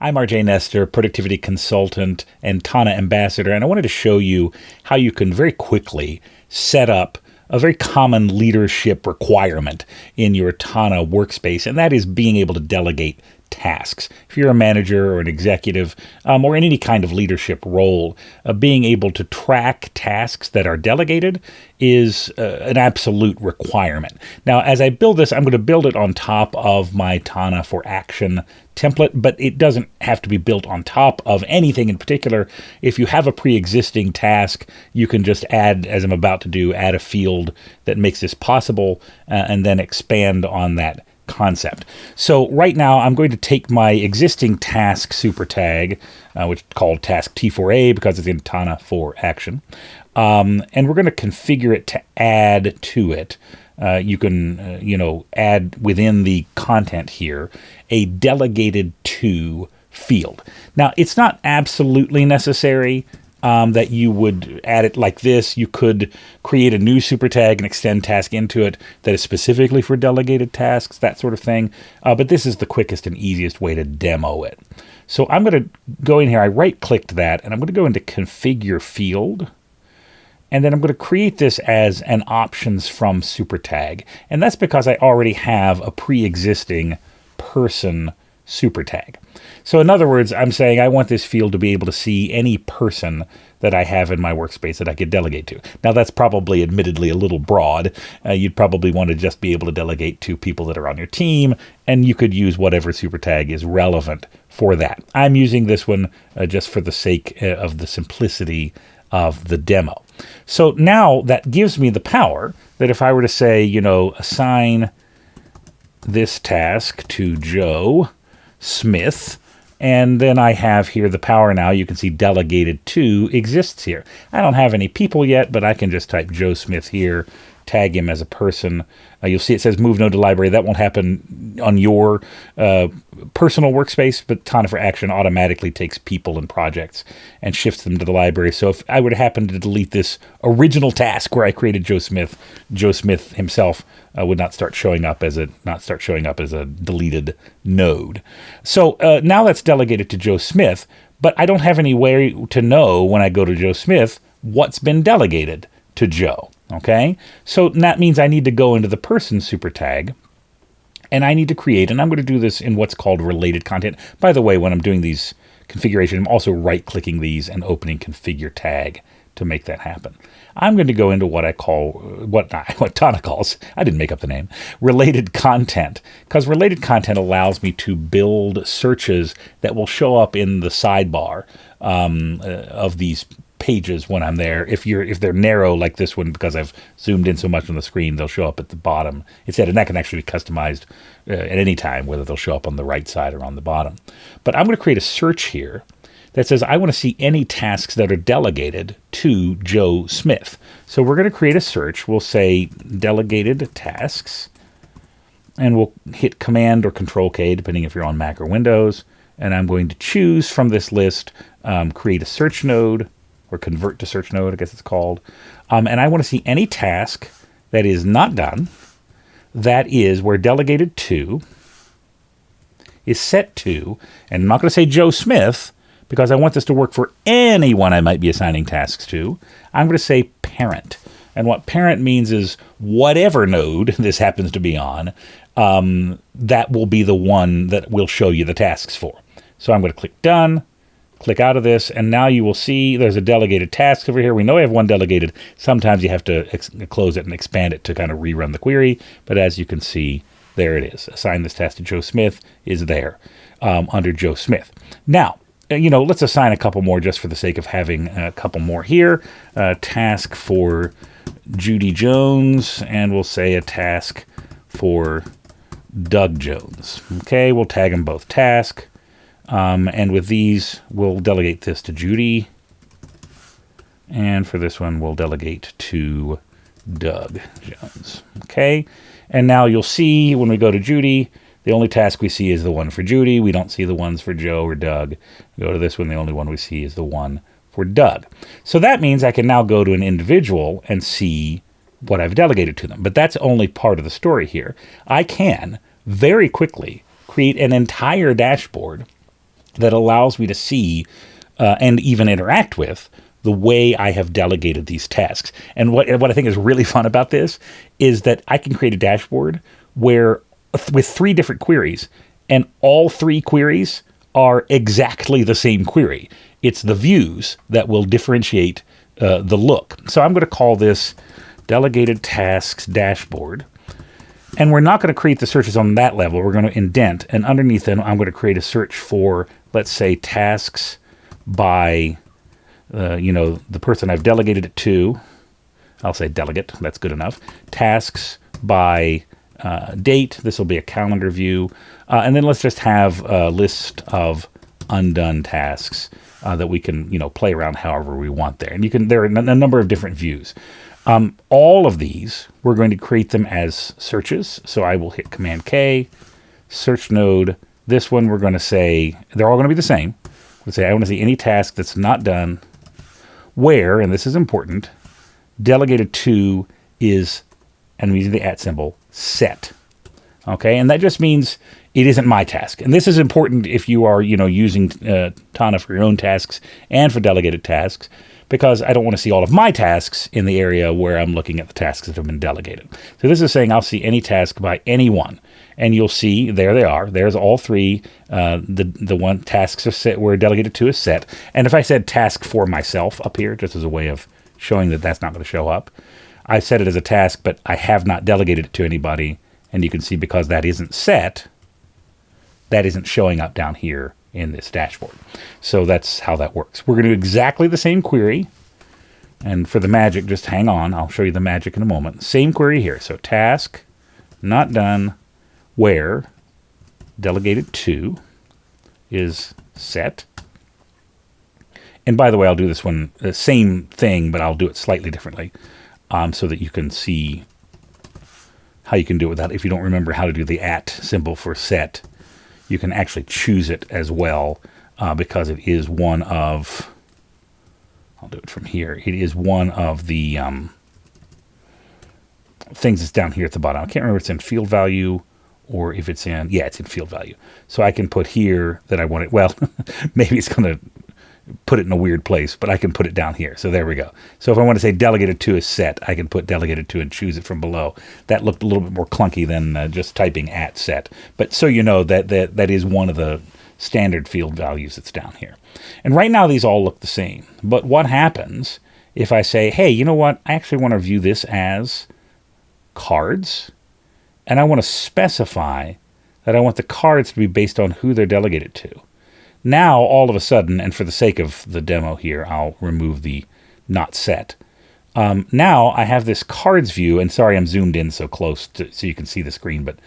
I'm RJ Nestor, productivity consultant and Tana ambassador, and I wanted to show you how you can very quickly set up a very common leadership requirement in your Tana workspace, and that is being able to delegate tasks. If you're a manager or an executive or in any kind of leadership role, being able to track tasks that are delegated is an absolute requirement. Now, as I build this, I'm going to build it on top of my Tana for Action template, but it doesn't have to be built on top of anything in particular. If you have a pre-existing task, you can just add, as I'm about to do, add a field that makes this possible and then expand on that concept. So right now I'm going to take my existing task super tag, which is called task T4A because it's in Tana for Action, and we're going to configure it to add to it. You can, add within the content here a delegated to field. Now, it's not absolutely necessary that you would add it like this. You could create a new super tag and extend task into it that is specifically for delegated tasks, that sort of thing. But this is the quickest and easiest way to demo it. So I'm going to go in here. I right-clicked that, and I'm going to go into Configure Field. And then I'm going to create this as an options from super tag. And that's because I already have a pre-existing person super tag. So in other words, I'm saying I want this field to be able to see any person that I have in my workspace that I could delegate to. Now that's probably admittedly a little broad. You'd probably want to just be able to delegate to people that are on your team, and you could use whatever super tag is relevant for that. I'm using this one just for the sake of the simplicity of the demo. So now that gives me the power that if I were to say, assign this task to Joe Smith, and then I have here the power now, you can see delegated to exists here. I don't have any people yet, but I can just type Joe Smith here, tag him as a person. You'll see it says move node to library. That won't happen on your personal workspace, but Tana for Action automatically takes people and projects and shifts them to the library. So if I were to happen to delete this original task where I created Joe Smith himself would not start showing up as a deleted node. So now that's delegated to Joe Smith, but I don't have any way to know when I go to Joe Smith what's been delegated to Joe. Okay, so that means I need to go into the person super tag, and I need to create, and I'm going to do this in what's called related content. By the way, when I'm doing these configurations, I'm also right-clicking these and opening configure tag to make that happen. I'm going to go into what I call, what Tana calls, I didn't make up the name, related content, because related content allows me to build searches that will show up in the sidebar of these pages when I'm there. If they're narrow like this one, because I've zoomed in so much on the screen, they'll show up at the bottom instead, and that can actually be customized at any time, whether they'll show up on the right side or on the bottom. But I'm going to create a search here that says I want to see any tasks that are delegated to Joe Smith. So we're going to create a search. We'll say delegated tasks, and we'll hit Command or Control K, depending if you're on Mac or Windows, and I'm going to choose from this list, create a search node, or convert to search node, I guess it's called. And I want to see any task that is not done, that is where delegated to is set to, and I'm not going to say Joe Smith, because I want this to work for anyone I might be assigning tasks to. I'm going to say parent. And what parent means is whatever node this happens to be on, that will be the one that will show you the tasks for. So I'm going to click Done. Click out of this, and now you will see there's a delegated task over here. We know we have one delegated. Sometimes you have to close it and expand it to kind of rerun the query, but as you can see, there it is. Assign this task to Joe Smith is there under Joe Smith. Now, let's assign a couple more just for the sake of having a couple more here. Task for Judy Jones, and we'll say a task for Doug Jones. Okay, we'll tag them both task. And with these, we'll delegate this to Judy. And for this one, we'll delegate to Doug Jones. Okay. And now you'll see when we go to Judy, the only task we see is the one for Judy. We don't see the ones for Joe or Doug. We go to this one, the only one we see is the one for Doug. So that means I can now go to an individual and see what I've delegated to them. But that's only part of the story here. I can very quickly create an entire dashboard that allows me to see and even interact with the way I have delegated these tasks. And what I think is really fun about this is that I can create a dashboard where with 3 different queries, and all 3 queries are exactly the same query. It's the views that will differentiate the look. So I'm going to call this Delegated Tasks Dashboard. And we're not going to create the searches on that level. We're going to indent. And underneath them, I'm going to create a search for, let's say, tasks by, the person I've delegated it to. I'll say delegate. That's good enough. Tasks by date. This will be a calendar view. And then let's just have a list of undone tasks that we can, play around however we want there. And there are a number of different views. All of these, we're going to create them as searches. So I will hit Command K, search node. This one, we're going to say, they're all going to be the same. We'll say, I want to see any task that's not done where, and this is important, delegated to is, and I'm using the @ symbol, set. Okay, and that just means it isn't my task. And this is important if you are, using Tana for your own tasks and for delegated tasks, because I don't want to see all of my tasks in the area where I'm looking at the tasks that have been delegated. So this is saying I'll see any task by anyone. And you'll see, there they are. There's all 3. The one tasks are set where delegated to is set. And if I said task for myself up here, just as a way of showing that that's not going to show up, I set it as a task, but I have not delegated it to anybody. And you can see because that isn't set, that isn't showing up down here in this dashboard. So that's how that works. We're going to do exactly the same query. And for the magic, just hang on. I'll show you the magic in a moment. Same query here. So task, not done, where delegated to is set. And by the way, I'll do this one, the same thing, but I'll do it slightly differently so that you can see how you can do it without, if you don't remember how to do the @ symbol for set, you can actually choose it as well because it is one of, I'll do it from here, it is one of the things that's down here at the bottom. I can't remember if it's in field value or if it's in, it's in field value. So I can put here that I want it, well, maybe it's going to put it in a weird place, but I can put it down here. So there we go. So if I want to say delegated to is set, I can put delegated to and choose it from below. That looked a little bit more clunky than just typing @ set. But so you know that is one of the standard field values that's down here. And right now these all look the same. But what happens if I say, hey, you know what? I actually want to view this as cards. And I want to specify that I want the cards to be based on who they're delegated to. Now, all of a sudden, and for the sake of the demo here, I'll remove the not set. Now I have this cards view, and sorry I'm zoomed in so close so you can see the screen, but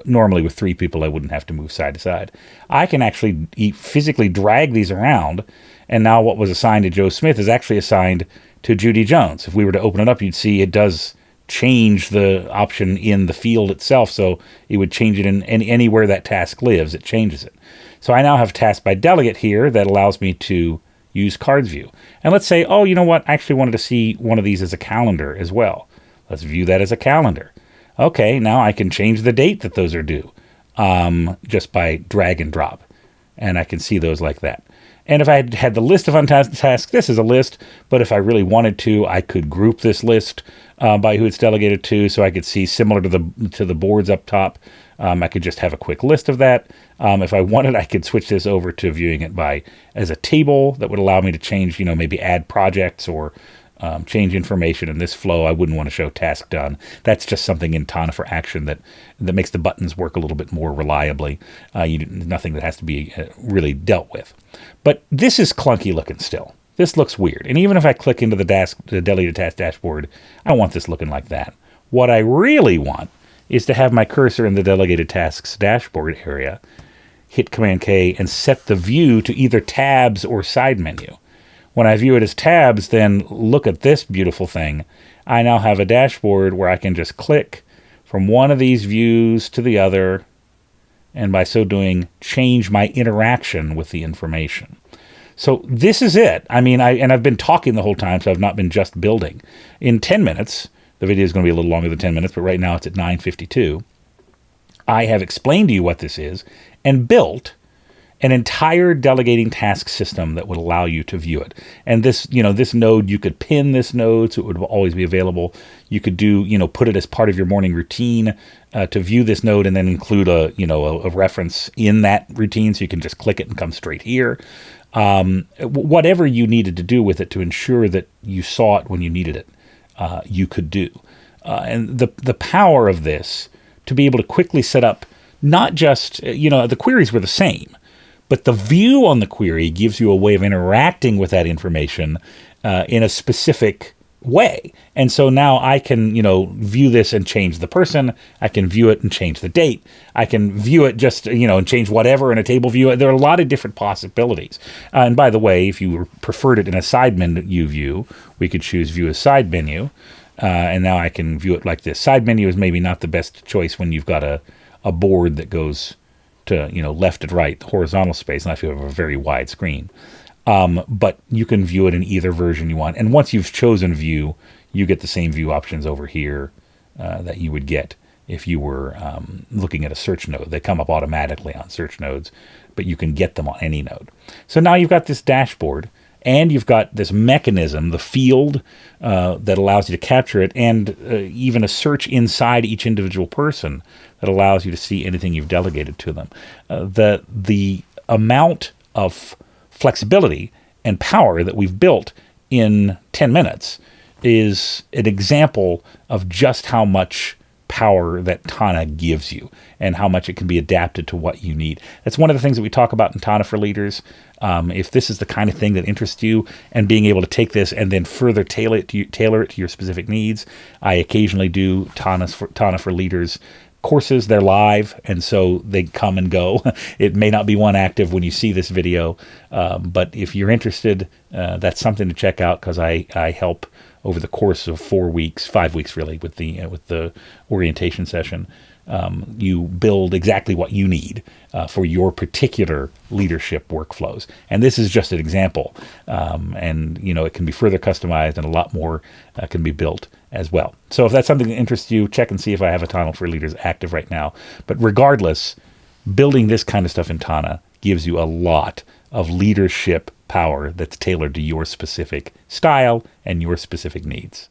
normally with 3 people I wouldn't have to move side to side. I can actually physically drag these around, and now what was assigned to Joe Smith is actually assigned to Judy Jones. If we were to open it up, you'd see it does change the option in the field itself, so it would change it in anywhere that task lives, it changes it. So I now have task by delegate here that allows me to use cards view. And let's say, oh, you know what? I actually wanted to see one of these as a calendar as well. Let's view that as a calendar. Okay, now I can change the date that those are due just by drag and drop. And I can see those like that. And if I had the list of untasked tasks, this is a list, but if I really wanted to, I could group this list by who it's delegated to, so I could see similar to the boards up top. I could just have a quick list of that. If I wanted, I could switch this over to viewing it as a table that would allow me to change, maybe add projects or change information in this flow. I wouldn't want to show task done. That's just something in Tana for Action that makes the buttons work a little bit more reliably. Nothing that has to be really dealt with. But this is clunky looking still. This looks weird. And even if I click into the delegated task dashboard, I don't want this looking like that. What I really want is to have my cursor in the delegated tasks dashboard area, hit Command K, and set the view to either tabs or side menu. When I view it as tabs, then look at this beautiful thing. I now have a dashboard where I can just click from one of these views to the other, and by so doing, change my interaction with the information. So this is it. I mean, I've been talking the whole time, so I've not been just building. In 10 minutes, the video is going to be a little longer than 10 minutes, but right now it's at 9:52. I have explained to you what this is and built an entire delegating task system that would allow you to view it. And this, this node, you could pin this node so it would always be available. You could do, put it as part of your morning routine to view this node, and then include a reference in that routine so you can just click it and come straight here. Whatever you needed to do with it to ensure that you saw it when you needed it, you could do. And the power of this, to be able to quickly set up, not just, the queries were the same, but the view on the query gives you a way of interacting with that information in a specific way. And so now I can, view this and change the person. I can view it and change the date. I can view it just, and change whatever in a table view. There are a lot of different possibilities. And by the way, if you preferred it in a side menu view, we could choose view as side menu. And now I can view it like this. Side menu is maybe not the best choice when you've got a board that goes to, left and right, the horizontal space, not if you have a very wide screen. But you can view it in either version you want. And once you've chosen view, you get the same view options over here that you would get if you were looking at a search node. They come up automatically on search nodes, but you can get them on any node. So now you've got this dashboard, and you've got this mechanism, the field, that allows you to capture it, and even a search inside each individual person that allows you to see anything you've delegated to them. The amount of flexibility and power that we've built in 10 minutes is an example of just how much power that Tana gives you and how much it can be adapted to what you need. That's one of the things that we talk about in Tana for Leaders. If this is the kind of thing that interests you, and being able to take this and then further tailor it to your specific needs. I occasionally do Tana for Leaders courses. They're live, and so they come and go. It may not be one active when you see this video, but if you're interested, that's something to check out, because I help over the course of 4 weeks, 5 weeks really, with the orientation session. You build exactly what you need for your particular leadership workflows. And this is just an example. And it can be further customized, and a lot more can be built as well. So if that's something that interests you, check and see if I have a Tana for Leaders active right now. But regardless, building this kind of stuff in Tana gives you a lot of leadership power that's tailored to your specific style and your specific needs.